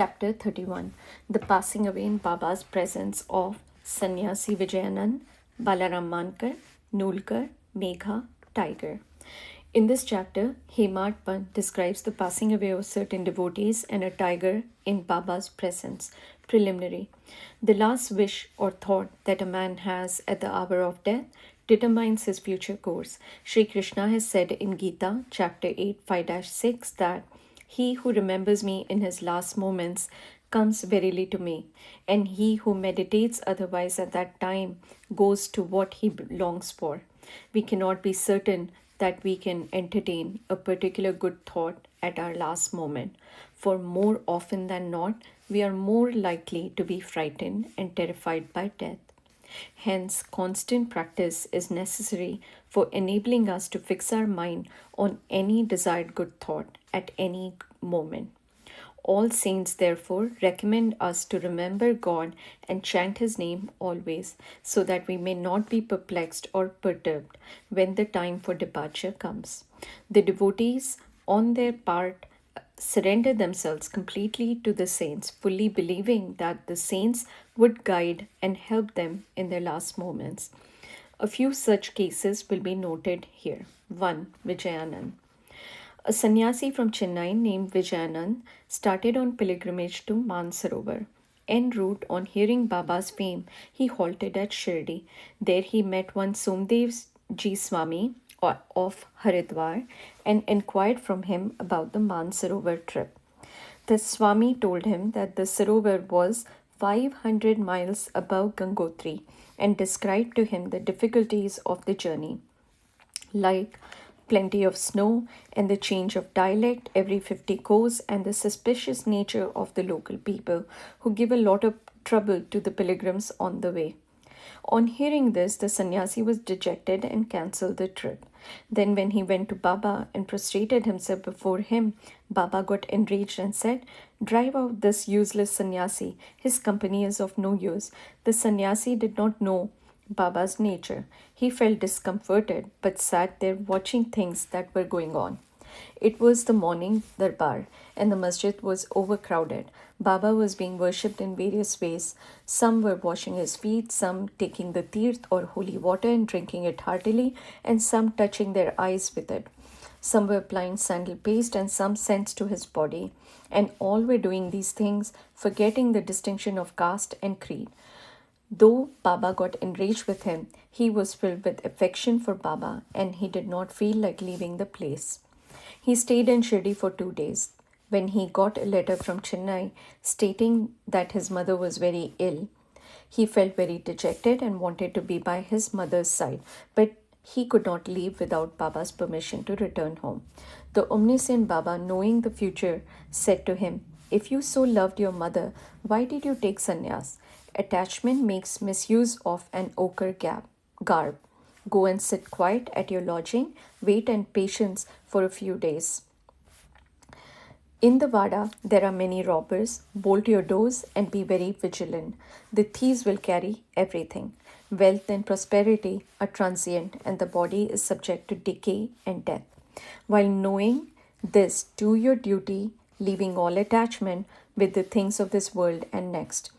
Chapter 31. The passing away in Baba's presence of Sannyasi Vijayanand, Balaram Mankar, Nulkar, Megha, Tiger. In this chapter, Hemad Pant describes the passing away of certain devotees and a tiger in Baba's presence. Preliminary. The last wish or thought that a man has at the hour of death determines his future course. Sri Krishna has said in Gita, chapter 8, 5-6, that he who remembers me in his last moments comes verily to me, and he who meditates otherwise at that time goes to what he longs for. We cannot be certain that we can entertain a particular good thought at our last moment, for more often than not, we are more likely to be frightened and terrified by death. Hence, constant practice is necessary for enabling us to fix our mind on any desired good thought at any moment. All saints, therefore, recommend us to remember God and chant His name always, so that we may not be perplexed or perturbed when the time for departure comes. The devotees, on their part, surrender themselves completely to the saints, fully believing that the saints would guide and help them in their last moments. A few such cases will be noted here. 1. Vijayanand. A sannyasi from Chennai named Vijayanand started on pilgrimage to Mansarovar. En route, on hearing Baba's fame, he halted at Shirdi. There he met one Somdev Ji Swami of Haridwar and inquired from him about the Mansarovar trip. The Swami told him that the Sarovar was 500 miles above Gangotri and described to him the difficulties of the journey, like plenty of snow and the change of dialect every 50 kos and the suspicious nature of the local people who give a lot of trouble to the pilgrims on the way. On hearing this, the sannyasi was dejected and cancelled the trip. Then, when he went to Baba and prostrated himself before him, Baba got enraged and said, "Drive out this useless sannyasi. His company is of no use." The sannyasi did not know Baba's nature. He felt discomforted but sat there watching things that were going on. It was the morning darbar and the masjid was overcrowded. Baba was being worshipped in various ways. Some were washing his feet, some taking the tirth or holy water and drinking it heartily, and some touching their eyes with it. Some were applying sandal paste and some scents to his body, and all were doing these things, forgetting the distinction of caste and creed. Though Baba got enraged with him, he was filled with affection for Baba and he did not feel like leaving the place. He stayed in Shirdi for 2 days. When he got a letter from Chennai stating that his mother was very ill, he felt very dejected and wanted to be by his mother's side, but he could not leave without Baba's permission to return home. The omniscient Baba, knowing the future, said to him, "If you so loved your mother, why did you take sannyas? Attachment makes misuse of an ochre garb. Go and sit quiet at your lodging, wait and patience for a few days. In the Vada, there are many robbers. Bolt your doors and be very vigilant. The thieves will carry everything. Wealth and prosperity are transient, and the body is subject to decay and death. While knowing this, do your duty, leaving all attachment with the things of this world and next.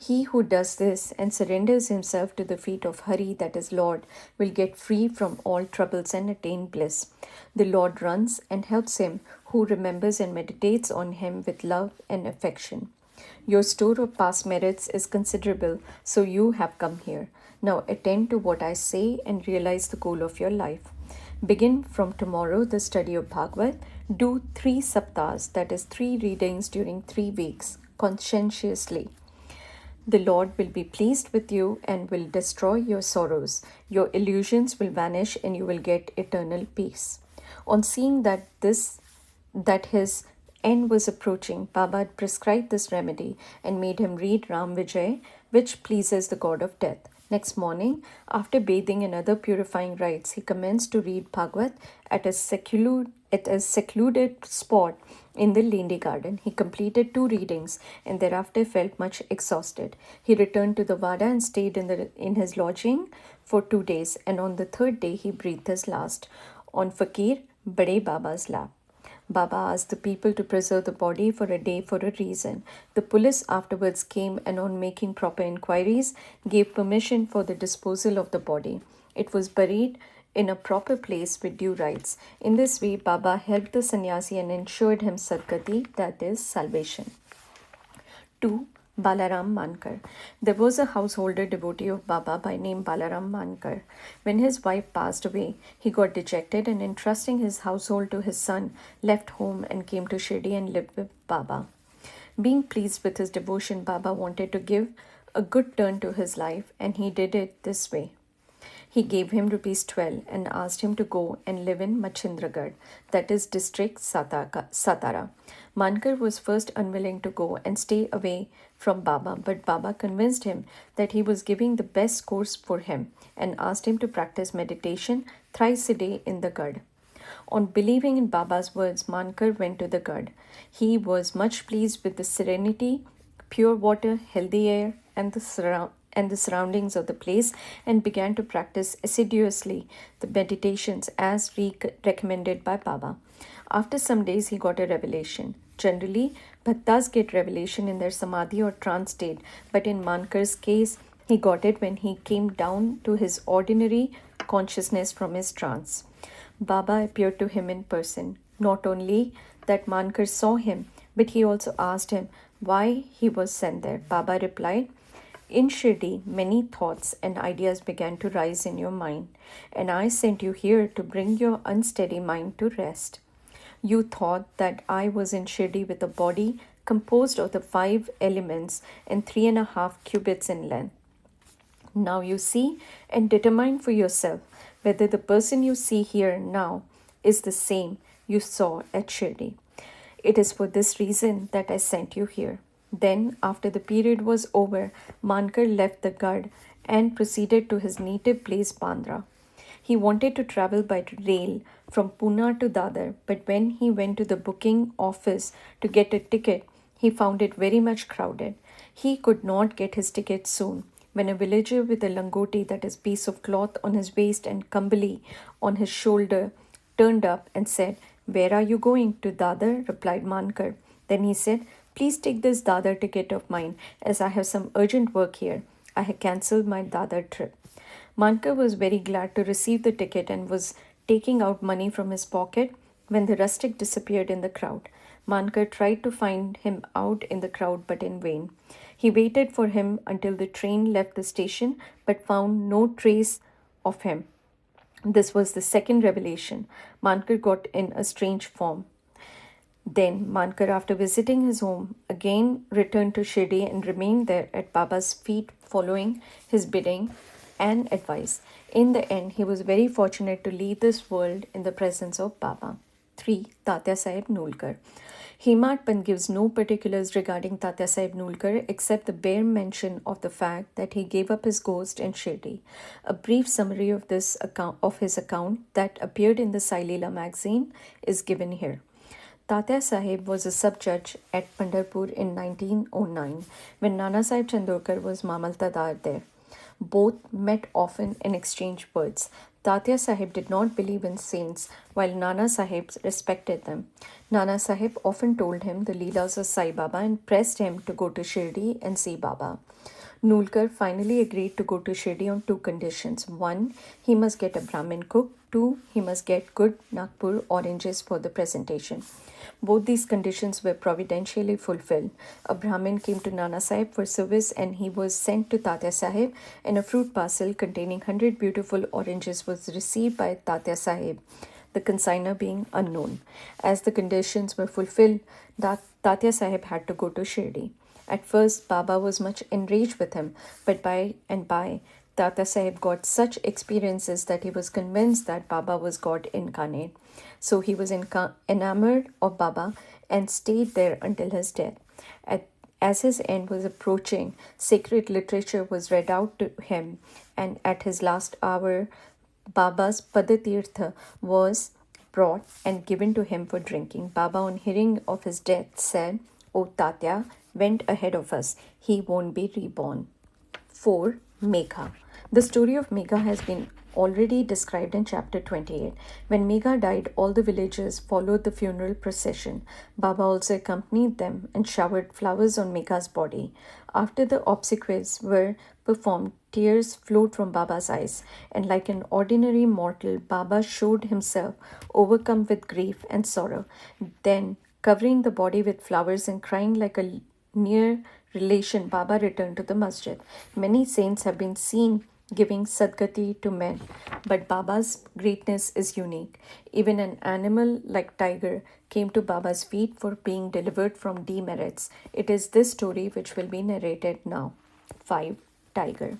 He who does this and surrenders himself to the feet of Hari, that is Lord, will get free from all troubles and attain bliss. The Lord runs and helps him who remembers and meditates on him with love and affection. Your store of past merits is considerable, so you have come here. Now attend to what I say and realize the goal of your life. Begin from tomorrow the study of Bhagavad. Do 3 saptas, that is 3 readings during 3 weeks, conscientiously. The Lord will be pleased with you and will destroy your sorrows. Your illusions will vanish and you will get eternal peace. On seeing that his end was approaching, Baba had prescribed this remedy and made him read Ram Vijay, which pleases the god of death. Next morning, after bathing and other purifying rites, he commenced to read Bhagavad at a secluded spot in the Lendi garden. He completed 2 readings and thereafter felt much exhausted. He returned to the Vada and stayed in his lodging for 2 days, and on the 3rd day he breathed his last on Fakir Bade Baba's lap. Baba asked the people to preserve the body for a day for a reason. The police afterwards came and, on making proper inquiries, gave permission for the disposal of the body. It was buried in a proper place with due rites. In this way, Baba helped the sannyasi and ensured him Sadgati, that is, salvation. 2. Balaram Mankar. There was a householder devotee of Baba by name Balaram Mankar. When his wife passed away, he got dejected and, entrusting his household to his son, left home and came to Shirdi and lived with Baba. Being pleased with his devotion, Baba wanted to give a good turn to his life, and he did it this way. He gave him rupees 12 and asked him to go and live in Machindragarh, that is district Satara. Mankar was first unwilling to go and stay away from Baba, but Baba convinced him that he was giving the best course for him and asked him to practice meditation thrice a day in the Garh. On believing in Baba's words, Mankar went to the Garh. He was much pleased with the serenity, pure water, healthy air, and the surroundings of the place, and began to practice assiduously the meditations as recommended by Baba. After some days, he got a revelation. Generally, bhaktas get revelation in their samadhi or trance state, but in Mankar's case, he got it when he came down to his ordinary consciousness from his trance. Baba appeared to him in person. Not only that Mankar saw him, but he also asked him why he was sent there. Baba replied, "In Shirdi, many thoughts and ideas began to rise in your mind, and I sent you here to bring your unsteady mind to rest. You thought that I was in Shirdi with a body composed of the 5 elements and 3.5 cubits in length. Now you see and determine for yourself whether the person you see here now is the same you saw at Shirdi. It is for this reason that I sent you here." Then, after the period was over, Mankar left the Garh and proceeded to his native place, Bandra. He wanted to travel by rail from Pune to Dadar, but when he went to the booking office to get a ticket, he found it very much crowded. He could not get his ticket soon, when a villager with a langoti, that is, piece of cloth on his waist, and kambali on his shoulder, turned up and said, "Where are you going?" "To Dadar," replied Mankar. Then he said, "Please take this Dadar ticket of mine, as I have some urgent work here. I have cancelled my Dadar trip." Mankar was very glad to receive the ticket and was taking out money from his pocket when the rustic disappeared in the crowd. Mankar tried to find him out in the crowd, but in vain. He waited for him until the train left the station, but found no trace of him. This was the second revelation. Mankar got in a strange form. Then Mankar, after visiting his home, again returned to Shirdi and remained there at Baba's feet, following his bidding and advice. In the end, he was very fortunate to leave this world in the presence of Baba. 3. Tatya Sahib Nulkar. Hemad Pant gives no particulars regarding Tatya Sahib Nulkar except the bare mention of the fact that he gave up his ghost in Shirdi. A brief summary of his account that appeared in the Sai Leela magazine is given here. Tatya Sahib was a sub-judge at Pandharpur in 1909 when Nana Sahib Chandorkar was Mamaltadar there. Both met often and exchanged words. Tatya Sahib did not believe in saints, while Nana Sahib respected them. Nana Sahib often told him the Leelas of Sai Baba and pressed him to go to Shirdi and see Baba. Nulkar finally agreed to go to Shirdi on 2 conditions. 1. He must get a Brahmin cook. 2. He must get good Nagpur oranges for the presentation. Both these conditions were providentially fulfilled. A Brahmin came to Nana Sahib for service, and he was sent to Tatya Sahib, and a fruit parcel containing 100 beautiful oranges was received by Tatya Sahib, the consignor being unknown. As the conditions were fulfilled, Tatya Sahib had to go to Shirdi. At first, Baba was much enraged with him, but by and by, Tatya Sahib got such experiences that he was convinced that Baba was God incarnate. So he was enamored of Baba and stayed there until his death. As his end was approaching, sacred literature was read out to him, and at his last hour, Baba's Padatirtha was brought and given to him for drinking. Baba, on hearing of his death, said, "O Tatya went ahead of us. He won't be reborn." 4. Megha. The story of Megha has been already described in chapter 28. When Megha died, all the villagers followed the funeral procession. Baba also accompanied them and showered flowers on Megha's body. After the obsequies were performed, tears flowed from Baba's eyes, and like an ordinary mortal, Baba showed himself overcome with grief and sorrow. Then, covering the body with flowers and crying like a near relation, Baba returned to the masjid. Many saints have been seen giving sadgati to men, but Baba's greatness is unique. Even an animal like tiger came to Baba's feet for being delivered from demerits. It is this story which will be narrated now. 5. Tiger.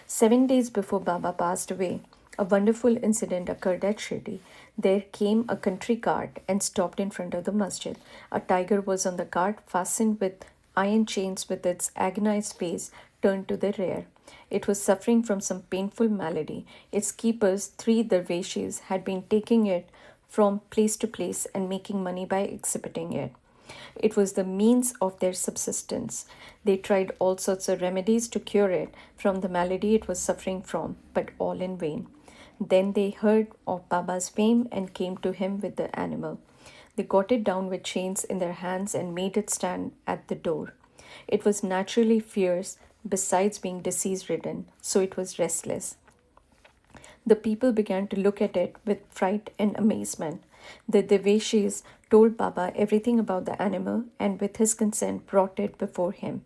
7 days before Baba passed away, a wonderful incident occurred at Shirdi. There came a country cart and stopped in front of the masjid. A tiger was on the cart, fastened with iron chains, with its agonized face turned to the rear. It was suffering from some painful malady. Its keepers, 3 dervishes, had been taking it from place to place and making money by exhibiting it. It was the means of their subsistence. They tried all sorts of remedies to cure it from the malady it was suffering from, but all in vain. Then they heard of Baba's fame and came to him with the animal. They got it down with chains in their hands and made it stand at the door. It was naturally fierce, besides being disease-ridden, so it was restless. The people began to look at it with fright and amazement. The Deveshis told Baba everything about the animal and with his consent brought it before him.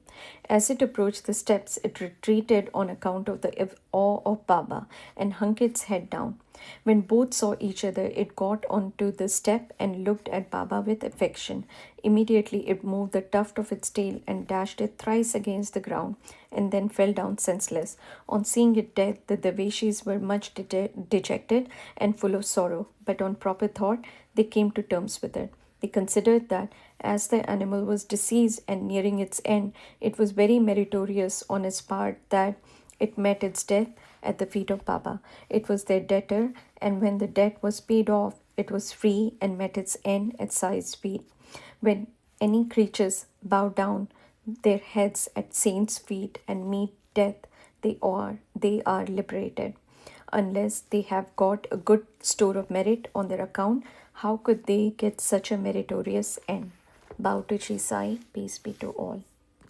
As it approached the steps, it retreated on account of the awe of Baba and hung its head down. When both saw each other, it got onto the step and looked at Baba with affection. Immediately it moved the tuft of its tail and dashed it thrice against the ground and then fell down senseless. On seeing it dead, the Deveshis were much dejected and full of sorrow, but on proper thought, they came to terms with it. They considered that as the animal was deceased and nearing its end, it was very meritorious on its part that it met its death at the feet of Baba. It was their debtor, and when the debt was paid off, it was free and met its end at Sai's feet. When any creatures bow down their heads at saints' feet and meet death, they are liberated. Unless they have got a good store of merit on their account, how could they get such a meritorious end? Bow to Shri Sai, peace be to all.